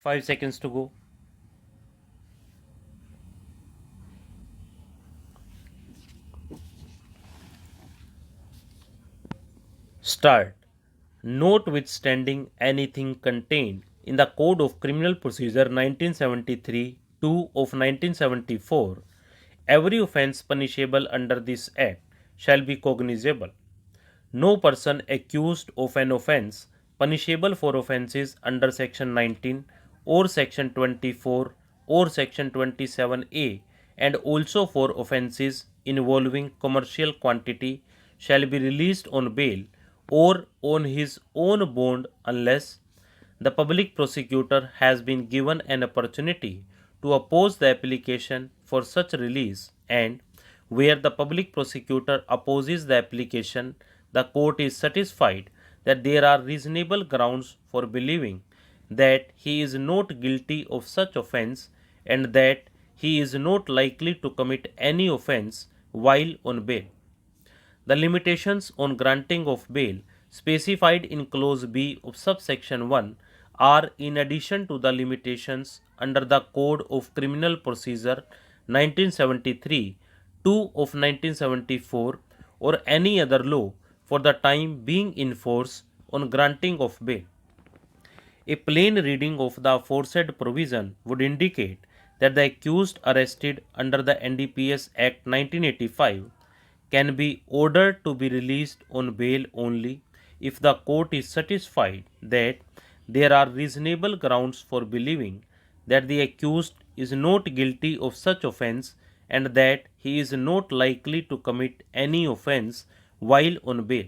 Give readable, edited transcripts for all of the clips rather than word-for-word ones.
5 seconds to go. Start. Notwithstanding anything contained in the Code of Criminal Procedure 1973 2 of 1974, every offence punishable under this Act shall be cognizable. No person accused of an offence punishable for offences under Section 19 or Section 24 or Section 27A and also for offences involving commercial quantity shall be released on bail or on his own bond unless the public prosecutor has been given an opportunity to oppose the application for such release, and where the public prosecutor opposes the application, the court is satisfied that there are reasonable grounds for believing that he is not guilty of such offence and that he is not likely to commit any offence while on bail. The limitations on granting of bail specified in clause B of subsection 1 are in addition to the limitations under the Code of Criminal Procedure 1973, 2 of 1974 or any other law for the time being in force on granting of bail. A plain reading of the aforesaid provision would indicate that the accused arrested under the NDPS Act 1985 can be ordered to be released on bail only if the court is satisfied that there are reasonable grounds for believing that the accused is not guilty of such offence and that he is not likely to commit any offence while on bail.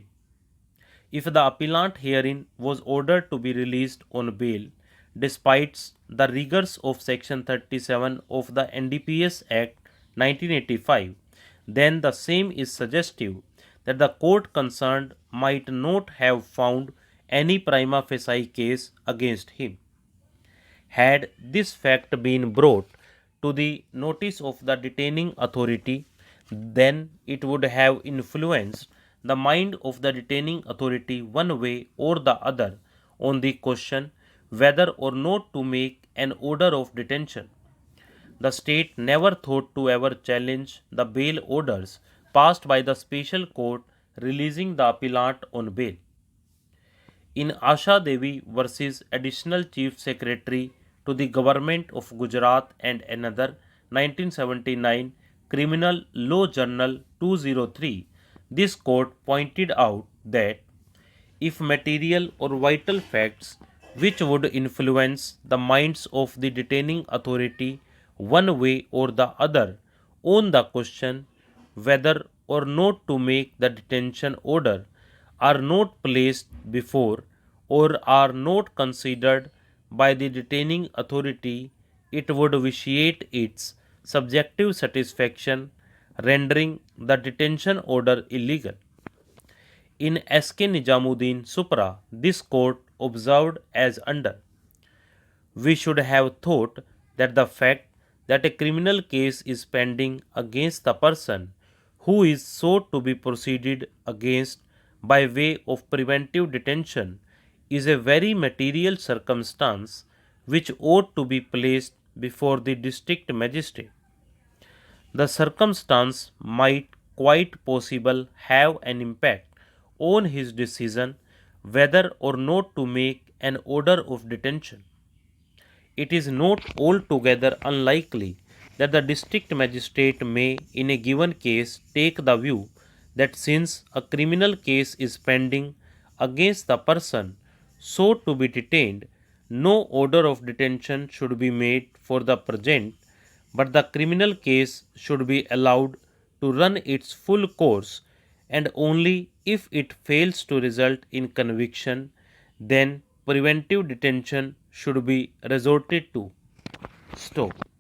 If the appellant herein was ordered to be released on bail, despite the rigors of Section 37 of the NDPS Act 1985, then the same is suggestive that the court concerned might not have found any prima facie case against him. Had this fact been brought to the notice of the detaining authority, then it would have influenced the mind of the detaining authority one way or the other on the question whether or not to make an order of detention. The state never thought to ever challenge the bail orders passed by the special court releasing the appellant on bail. In Asha Devi versus Additional Chief Secretary to the Government of Gujarat and another 1979 Criminal Law Journal 203, this court pointed out that if material or vital facts which would influence the minds of the detaining authority one way or the other on the question whether or not to make the detention order are not placed before or are not considered by the detaining authority, it would vitiate its subjective satisfaction, rendering the detention order illegal. In S.K. Nijamuddin Supra, this court observed as under: we should have thought that the fact that a criminal case is pending against the person who is sought to be proceeded against by way of preventive detention is a very material circumstance which ought to be placed before the district magistrate. The circumstance might quite possible have an impact on his decision whether or not to make an order of detention. It is not altogether unlikely that the district magistrate may, in a given case, take the view that since a criminal case is pending against the person sought to be detained, no order of detention should be made for the present, but the criminal case should be allowed to run its full course, and only if it fails to result in conviction, then preventive detention should be resorted to. Stop.